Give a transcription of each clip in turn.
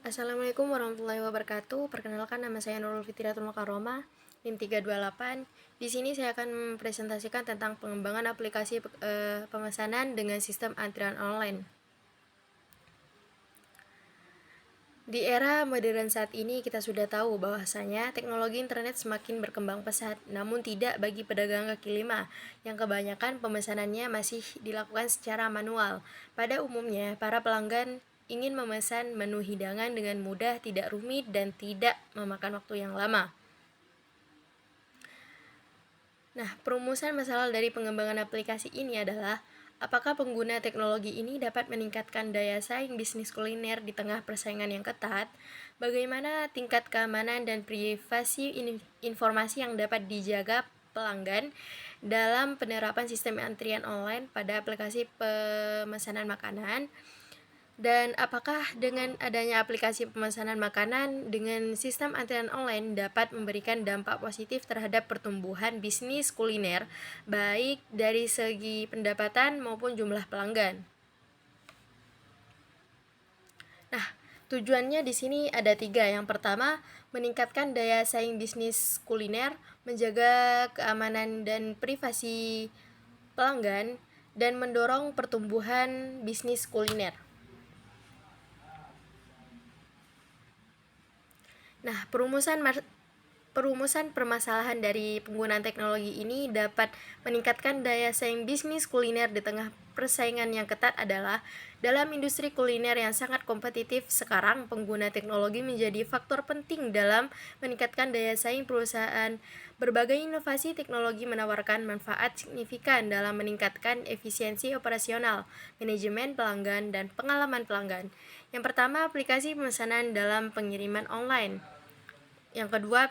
Assalamualaikum warahmatullahi wabarakatuh. Perkenalkan, nama saya Nurul Fitriatul Mukarromah, NIM 328. Di sini saya akan mempresentasikan tentang pengembangan aplikasi pemesanan dengan sistem antrian online. Di era modern saat ini, kita sudah tahu bahwasanya teknologi internet semakin berkembang pesat, namun tidak bagi pedagang kaki lima, yang kebanyakan pemesanannya masih dilakukan secara manual. Pada umumnya, para pelanggan ingin memesan menu hidangan dengan mudah, tidak rumit, dan tidak memakan waktu yang lama. Nah, perumusan masalah dari pengembangan aplikasi ini adalah apakah pengguna teknologi ini dapat meningkatkan daya saing bisnis kuliner di tengah persaingan yang ketat? Bagaimana tingkat keamanan dan privasi informasi yang dapat dijaga pelanggan dalam penerapan sistem antrian online pada aplikasi pemesanan makanan? Dan apakah dengan adanya aplikasi pemesanan makanan dengan sistem antrian online dapat memberikan dampak positif terhadap pertumbuhan bisnis kuliner, baik dari segi pendapatan maupun jumlah pelanggan? Nah, tujuannya di sini ada 3. Yang pertama, meningkatkan daya saing bisnis kuliner, menjaga keamanan dan privasi pelanggan, dan mendorong pertumbuhan bisnis kuliner. Nah, perumusan permasalahan dari penggunaan teknologi ini dapat meningkatkan daya saing bisnis kuliner di tengah persaingan yang ketat adalah dalam industri kuliner yang sangat kompetitif sekarang, pengguna teknologi menjadi faktor penting dalam meningkatkan daya saing perusahaan. Berbagai inovasi teknologi menawarkan manfaat signifikan dalam meningkatkan efisiensi operasional, manajemen pelanggan, dan pengalaman pelanggan. Yang pertama, aplikasi pemesanan dalam pengiriman online. Yang kedua,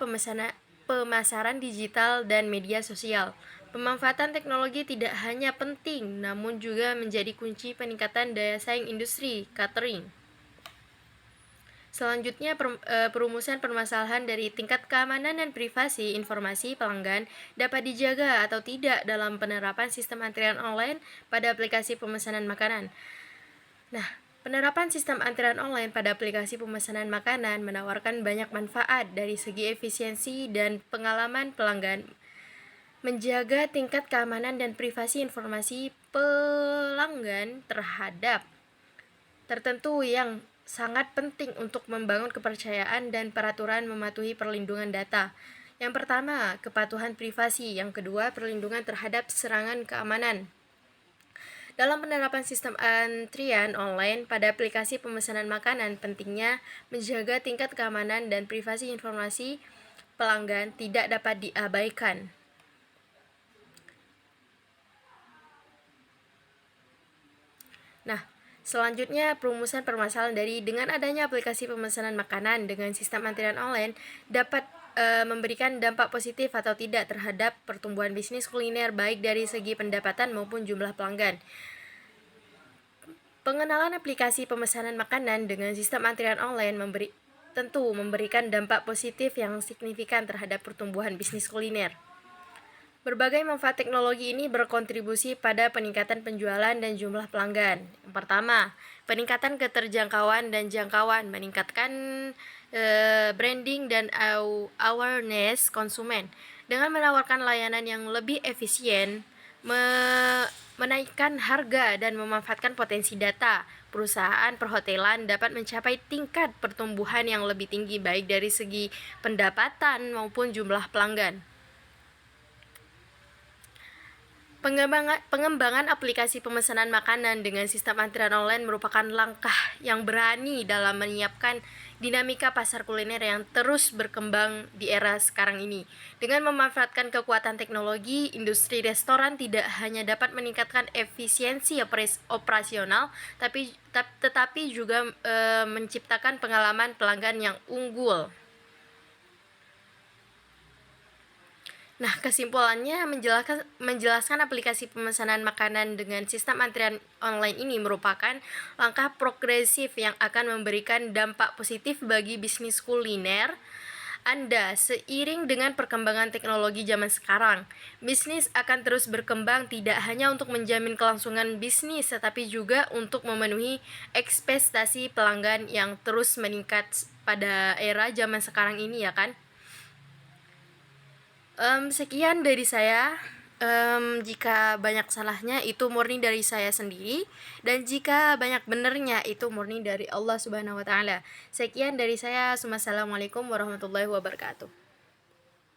pemasaran digital dan media sosial. Pemanfaatan teknologi tidak hanya penting, namun juga menjadi kunci peningkatan daya saing industri catering. Selanjutnya, perumusan permasalahan dari tingkat keamanan dan privasi informasi pelanggan dapat dijaga atau tidak dalam penerapan sistem antrian online pada aplikasi pemesanan makanan. Nah, penerapan sistem antrian online pada aplikasi pemesanan makanan menawarkan banyak manfaat dari segi efisiensi dan pengalaman pelanggan, menjaga tingkat keamanan dan privasi informasi pelanggan terhadap tertentu yang sangat penting untuk membangun kepercayaan dan peraturan mematuhi perlindungan data. Yang pertama, kepatuhan privasi. Yang kedua, perlindungan terhadap serangan keamanan. Dalam penerapan sistem antrian online pada aplikasi pemesanan makanan, pentingnya menjaga tingkat keamanan dan privasi informasi pelanggan tidak dapat diabaikan. Nah, selanjutnya perumusan permasalahan dari dengan adanya aplikasi pemesanan makanan dengan sistem antrian online dapat memberikan dampak positif atau tidak terhadap pertumbuhan bisnis kuliner baik dari segi pendapatan maupun jumlah pelanggan. Pengenalan aplikasi pemesanan makanan dengan sistem antrian online tentu memberikan dampak positif yang signifikan terhadap pertumbuhan bisnis kuliner. Berbagai manfaat teknologi ini berkontribusi pada peningkatan penjualan dan jumlah pelanggan. Yang pertama, peningkatan keterjangkauan dan jangkauan, meningkatkan branding dan awareness konsumen. Dengan menawarkan layanan yang lebih efisien, menaikkan harga dan memanfaatkan potensi data, perusahaan perhotelan dapat mencapai tingkat pertumbuhan yang lebih tinggi baik dari segi pendapatan maupun jumlah pelanggan. Pengembangan aplikasi pemesanan makanan dengan sistem antrian online merupakan langkah yang berani dalam menyiapkan dinamika pasar kuliner yang terus berkembang di era sekarang ini. Dengan memanfaatkan kekuatan teknologi, industri restoran tidak hanya dapat meningkatkan efisiensi operasional, tetapi juga menciptakan pengalaman pelanggan yang unggul. Nah, kesimpulannya menjelaskan aplikasi pemesanan makanan dengan sistem antrian online ini merupakan langkah progresif yang akan memberikan dampak positif bagi bisnis kuliner Anda, seiring dengan perkembangan teknologi zaman sekarang, bisnis akan terus berkembang tidak hanya untuk menjamin kelangsungan bisnis, tetapi juga untuk memenuhi ekspektasi pelanggan yang terus meningkat pada era zaman sekarang ini ya kan. Sekian dari saya. Jika banyak salahnya itu murni dari saya sendiri, dan jika banyak benernya itu murni dari Allah Subhanahu wa taala. Sekian dari saya. Wassalamualaikum warahmatullahi wabarakatuh.